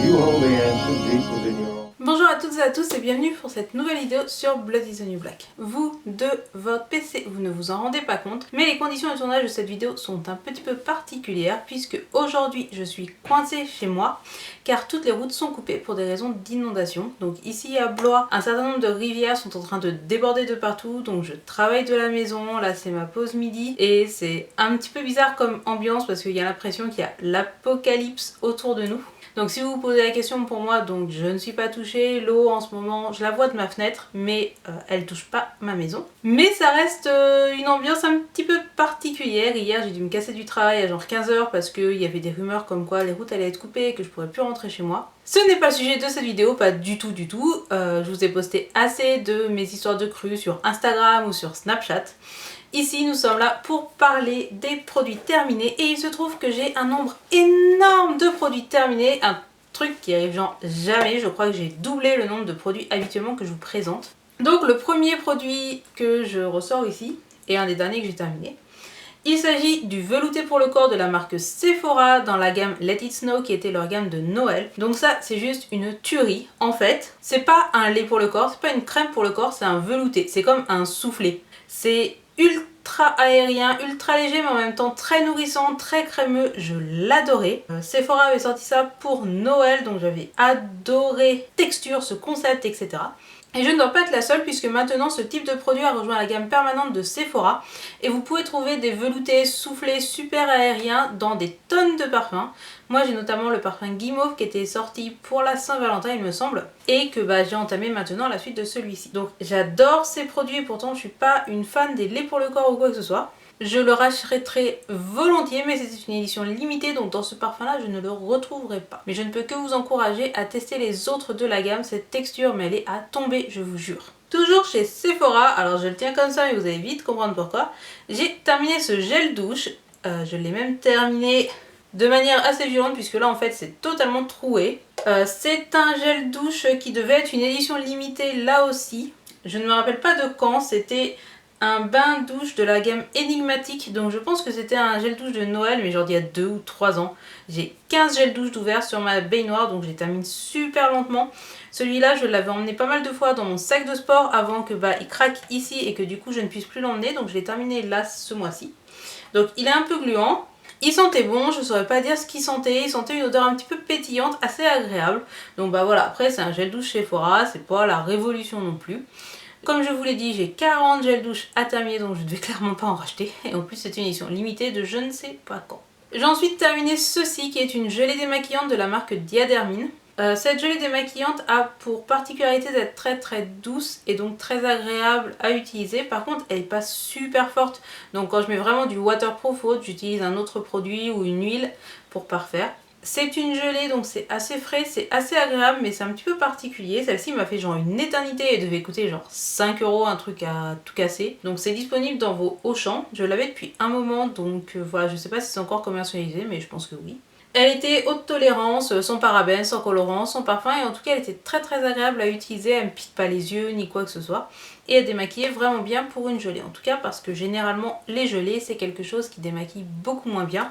You hold the answer deep within your own. Bonjour à toutes et à tous et bienvenue pour cette nouvelle vidéo sur Blood is the New Black. Vous, de votre PC, vous ne vous en rendez pas compte, mais les conditions de tournage de cette vidéo sont un petit peu particulières puisque aujourd'hui je suis coincée chez moi car toutes les routes sont coupées pour des raisons d'inondation. Donc ici à Blois, un certain nombre de rivières sont en train de déborder de partout, donc je travaille de la maison, là c'est ma pause midi et c'est un petit peu bizarre comme ambiance parce qu'il y a l'impression qu'il y a l'apocalypse autour de nous. Donc si vous vous posez la question pour moi, donc je ne suis pas touchée, l'eau en ce moment je la vois de ma fenêtre mais elle touche pas ma maison. Mais ça reste une ambiance un petit peu particulière. Hier j'ai dû me casser du travail à genre 15 h parce qu'il y avait des rumeurs comme quoi les routes allaient être coupées et que je pourrais plus rentrer chez moi. Ce n'est pas le sujet de cette vidéo, pas du tout du tout. Je vous ai posté assez de mes histoires de crues sur Instagram ou sur Snapchat. Ici, nous sommes là pour parler des produits terminés et il se trouve que j'ai un nombre énorme de produits terminés, un truc qui arrive genre jamais. Je crois que j'ai doublé le nombre de produits habituellement que je vous présente. Donc le premier produit que je ressors ici est un des derniers que j'ai terminé. Il s'agit du velouté pour le corps de la marque Sephora dans la gamme Let It Snow qui était leur gamme de Noël. Donc ça c'est juste une tuerie. En fait, c'est pas un lait pour le corps, c'est pas une crème pour le corps, c'est un velouté. C'est comme un soufflé. C'est ultra aérien, ultra léger mais en même temps très nourrissant, très crémeux, je l'adorais. Sephora avait sorti ça pour Noël donc j'avais adoré texture, ce concept, etc. Et je ne dois pas être la seule puisque maintenant ce type de produit a rejoint la gamme permanente de Sephora et vous pouvez trouver des veloutés soufflés super aériens dans des tonnes de parfums. Moi j'ai notamment le parfum Guimauve qui était sorti pour la Saint-Valentin il me semble et que j'ai entamé maintenant la suite de celui-ci. Donc j'adore ces produits, pourtant je suis pas une fan des laits pour le corps ou quoi que ce soit. Je le rachèterai volontiers mais c'est une édition limitée donc dans ce parfum là je ne le retrouverai pas. Mais je ne peux que vous encourager à tester les autres de la gamme, cette texture mais elle est à tomber je vous jure. Toujours chez Sephora, alors je le tiens comme ça mais vous allez vite comprendre pourquoi. J'ai terminé ce gel douche, je l'ai même terminé de manière assez violente puisque là en fait c'est totalement troué. C'est un gel douche qui devait être une édition limitée là aussi. Je ne me rappelle pas de quand, c'était un bain douche de la gamme énigmatique, donc je pense que c'était un gel douche de Noël mais genre d'il y a 2 ou 3 ans. J'ai 15 gels douche d'ouvert sur ma baignoire donc je les termine super lentement. Celui-là je l'avais emmené pas mal de fois dans mon sac de sport avant que il craque ici et que du coup je ne puisse plus l'emmener, donc je l'ai terminé là ce mois-ci. Donc il est un peu gluant. Il sentait bon, je ne saurais pas dire ce qu'il sentait, il sentait une odeur un petit peu pétillante, assez agréable. Donc voilà, après c'est un gel douche Sephora, c'est pas la révolution non plus. Comme je vous l'ai dit, j'ai 40 gels douche à terminer donc je ne vais clairement pas en racheter. Et en plus c'est une édition limitée de je ne sais pas quand. J'ai ensuite terminé ceci qui est une gelée démaquillante de la marque Diadermine. Cette gelée démaquillante a pour particularité d'être très douce et donc très agréable à utiliser. Par contre elle n'est pas super forte, donc quand je mets vraiment du waterproof ou autre, j'utilise un autre produit ou une huile pour parfaire. C'est une gelée donc c'est assez frais, c'est assez agréable mais c'est un petit peu particulier. Celle-ci m'a fait genre une éternité et devait coûter genre 5 €, un truc à tout casser. Donc c'est disponible dans vos Auchan. Je l'avais depuis un moment donc voilà, je sais pas si c'est encore commercialisé mais je pense que oui. Elle était haute tolérance, sans parabènes, sans colorants, sans parfum et en tout cas elle était très agréable à utiliser, elle ne me pique pas les yeux ni quoi que ce soit. Et elle démaquillait vraiment bien pour une gelée, en tout cas parce que généralement les gelées c'est quelque chose qui démaquille beaucoup moins bien.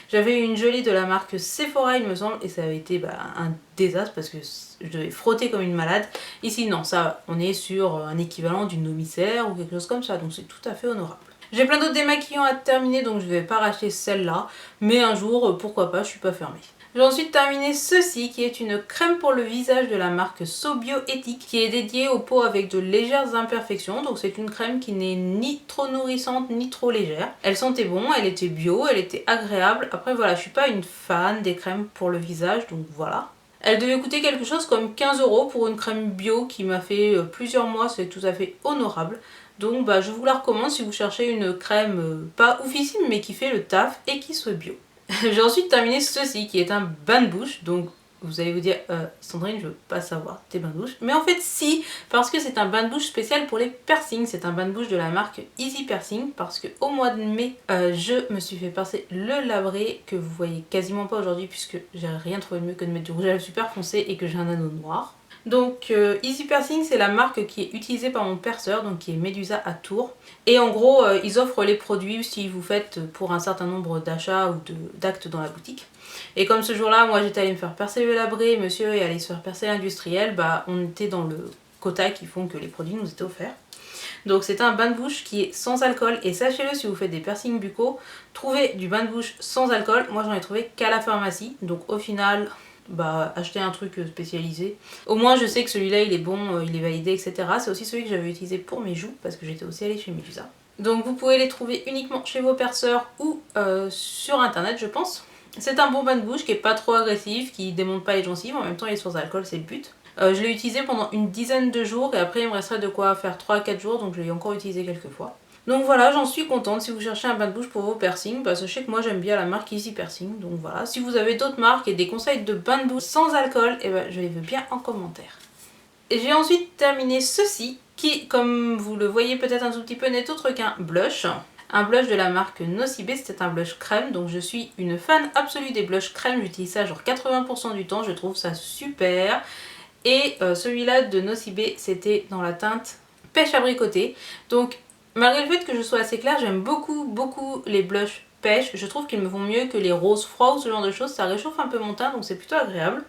J'avais une gelée de la marque Sephora il me semble et ça avait été un désastre parce que je devais frotter comme une malade. Ici non, ça on est sur un équivalent d'une eau micellaire ou quelque chose comme ça donc c'est tout à fait honorable. J'ai plein d'autres démaquillants à terminer donc je ne vais pas racheter celle-là, mais un jour pourquoi pas, je suis pas fermée. J'ai ensuite terminé ceci qui est une crème pour le visage de la marque Sobioéthique qui est dédiée aux peaux avec de légères imperfections. Donc c'est une crème qui n'est ni trop nourrissante ni trop légère. Elle sentait bon, elle était bio, elle était agréable. Après voilà, je suis pas une fan des crèmes pour le visage donc voilà. Elle devait coûter quelque chose comme 15 € pour une crème bio qui m'a fait plusieurs mois, c'est tout à fait honorable. Donc je vous la recommande si vous cherchez une crème pas oufissime mais qui fait le taf et qui soit bio. J'ai ensuite terminé ceci qui est un bain de bouche. Donc vous allez vous dire Sandrine je veux pas savoir tes bains de bouche. Mais en fait si, parce que c'est un bain de bouche spécial pour les piercings. C'est un bain de bouche de la marque Easy Piercing parce que au mois de mai je me suis fait percer le labré que vous voyez quasiment pas aujourd'hui puisque j'ai rien trouvé de mieux que de mettre du rouge à lèvres super foncé et que j'ai un anneau noir. Donc Easy Piercing, c'est la marque qui est utilisée par mon perceur, donc qui est Medusa à Tours. Et en gros, ils offrent les produits si vous faites pour un certain nombre d'achats ou d'actes dans la boutique. Et comme ce jour-là, moi j'étais allée me faire percer le labré, monsieur est allé se faire percer l'industriel, bah on était dans le quota qui font que les produits nous étaient offerts. Donc c'est un bain de bouche qui est sans alcool et sachez-le, si vous faites des piercings buccaux, trouvez du bain de bouche sans alcool. Moi j'en ai trouvé qu'à la pharmacie, donc au final, bah achetez un truc spécialisé. Au moins je sais que celui-là il est bon, il est validé, etc. C'est aussi celui que j'avais utilisé pour mes joues parce que j'étais aussi allée chez Medusa. Donc vous pouvez les trouver uniquement chez vos perceurs ou sur internet je pense. C'est un bon bain de bouche qui est pas trop agressif, qui démonte pas les gencives, en même temps il est sans alcool, c'est le but. Je l'ai utilisé pendant une dizaine de jours et après il me resterait de quoi faire 3 à 4 jours, donc je l'ai encore utilisé quelques fois. Donc voilà, j'en suis contente si vous cherchez un bain de bouche pour vos piercings, parce que je sais que moi j'aime bien la marque Easy Piercing, donc voilà. Si vous avez d'autres marques et des conseils de bain de bouche sans alcool, eh ben, je les veux bien en commentaire. Et j'ai ensuite terminé ceci, qui comme vous le voyez peut-être un tout petit peu n'est autre qu'un blush. Un blush de la marque Nocibé, c'est un blush crème, donc je suis une fan absolue des blushs crème, j'utilise ça genre 80% du temps, je trouve ça super. Et celui-là de Nocibé, c'était dans la teinte pêche abricotée. Donc malgré le fait que je sois assez claire, j'aime beaucoup les blushs pêche. Je trouve qu'ils me vont mieux que les roses froids ou ce genre de choses. Ça réchauffe un peu mon teint, donc c'est plutôt agréable.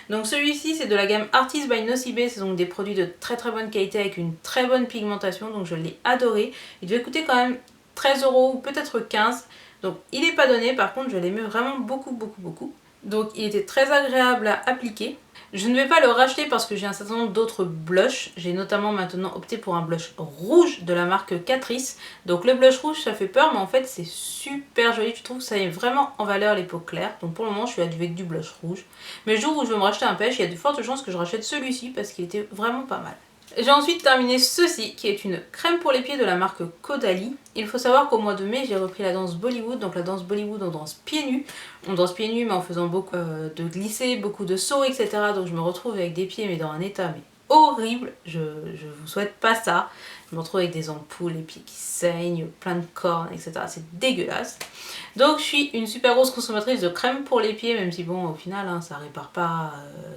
Donc celui-ci, c'est de la gamme Artist by Nocibé. C'est donc des produits de très bonne qualité avec une très bonne pigmentation. Donc je l'ai adoré. Il devait coûter quand même 13 € ou peut-être 15. Donc il n'est pas donné. Par contre, je l'aimais vraiment beaucoup. Donc il était très agréable à appliquer. Je ne vais pas le racheter parce que j'ai un certain nombre d'autres blushs. J'ai notamment maintenant opté pour un blush rouge de la marque Catrice. Donc le blush rouge ça fait peur, mais en fait c'est super joli. Je trouve que ça met vraiment en valeur les peaux claires. Donc pour le moment je suis avec du blush rouge. Mais le jour où je vais me racheter un pêche, il y a de fortes chances que je rachète celui-ci parce qu'il était vraiment pas mal. J'ai ensuite terminé ceci qui est une crème pour les pieds de la marque Caudalie. Il faut savoir qu'au mois de mai j'ai repris la danse Bollywood. Donc la danse Bollywood on danse pieds nus. On danse pieds nus mais en faisant beaucoup de glissés, beaucoup de sauts etc. Donc je me retrouve avec des pieds mais dans un état mais horrible. Je vous souhaite pas ça. Je me retrouve avec des ampoules, les pieds qui saignent, plein de cornes etc. C'est dégueulasse. Donc je suis une super grosse consommatrice de crème pour les pieds, même si bon au final hein, ça répare pas,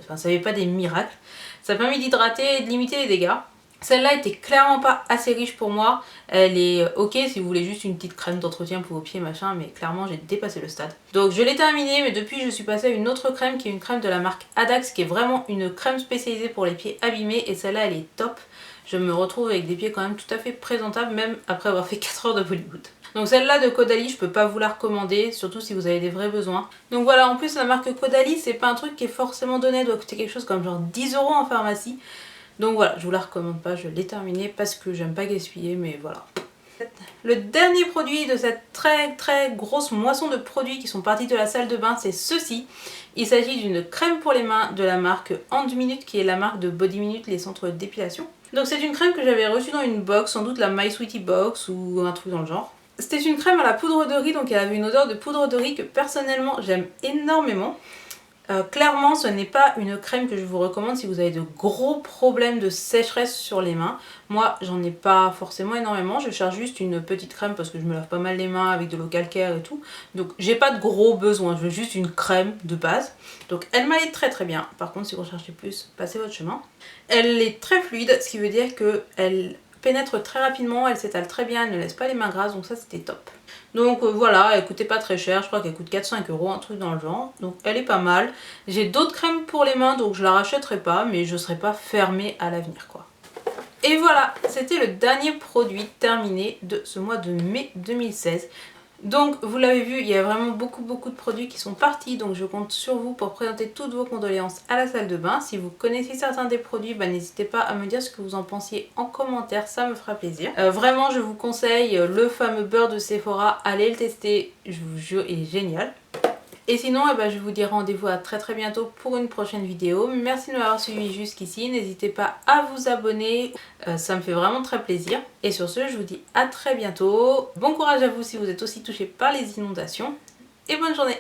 ça fait pas des miracles. Ça permet d'hydrater et de limiter les dégâts. Celle-là était clairement pas assez riche pour moi. Elle est ok si vous voulez juste une petite crème d'entretien pour vos pieds machin, mais clairement j'ai dépassé le stade. Donc je l'ai terminée, mais depuis je suis passée à une autre crème qui est une crème de la marque Adax qui est vraiment une crème spécialisée pour les pieds abîmés et celle-là elle est top. Je me retrouve avec des pieds quand même tout à fait présentables même après avoir fait 4 heures de Bollywood. Donc celle-là de Caudalie, je peux pas vous la recommander, surtout si vous avez des vrais besoins. Donc voilà, en plus la marque Caudalie, c'est pas un truc qui est forcément donné, elle doit coûter quelque chose comme genre 10 € en pharmacie. Donc voilà, je vous la recommande pas, je l'ai terminée parce que j'aime pas gaspiller, mais voilà. Le dernier produit de cette très grosse moisson de produits qui sont partis de la salle de bain, c'est ceci. Il s'agit d'une crème pour les mains de la marque Hand Minute, qui est la marque de Body Minute, les centres d'épilation. Donc c'est une crème que j'avais reçue dans une box, sans doute la My Sweetie Box ou un truc dans le genre. C'était une crème à la poudre de riz, donc elle avait une odeur de poudre de riz que personnellement j'aime énormément. Clairement ce n'est pas une crème que je vous recommande si vous avez de gros problèmes de sécheresse sur les mains. Moi j'en ai pas forcément énormément, je cherche juste une petite crème parce que je me lave pas mal les mains avec de l'eau calcaire et tout. Donc j'ai pas de gros besoins, je veux juste une crème de base. Donc elle m'allait très bien, par contre si vous recherchez plus, passez votre chemin. Elle est très fluide, ce qui veut dire qu'elle pénètre très rapidement, elle s'étale très bien, elle ne laisse pas les mains grasses, donc ça c'était top. Donc voilà, elle coûtait pas très cher, je crois qu'elle coûte 4-5 €, un truc dans le genre. Donc elle est pas mal. J'ai d'autres crèmes pour les mains, donc je la rachèterai pas, mais je serai pas fermée à l'avenir quoi. Et voilà, c'était le dernier produit terminé de ce mois de mai 2016. Donc vous l'avez vu, il y a vraiment beaucoup de produits qui sont partis, donc je compte sur vous pour présenter toutes vos condoléances à la salle de bain. Si vous connaissez certains des produits, n'hésitez pas à me dire ce que vous en pensiez en commentaire, ça me fera plaisir. Vraiment je vous conseille le fameux beurre de Sephora, allez le tester, je vous jure il est génial. Et sinon, je vous dis rendez-vous à très bientôt pour une prochaine vidéo. Merci de m'avoir suivi jusqu'ici. N'hésitez pas à vous abonner, ça me fait vraiment très plaisir. Et sur ce, je vous dis à très bientôt. Bon courage à vous si vous êtes aussi touchés par les inondations. Et bonne journée!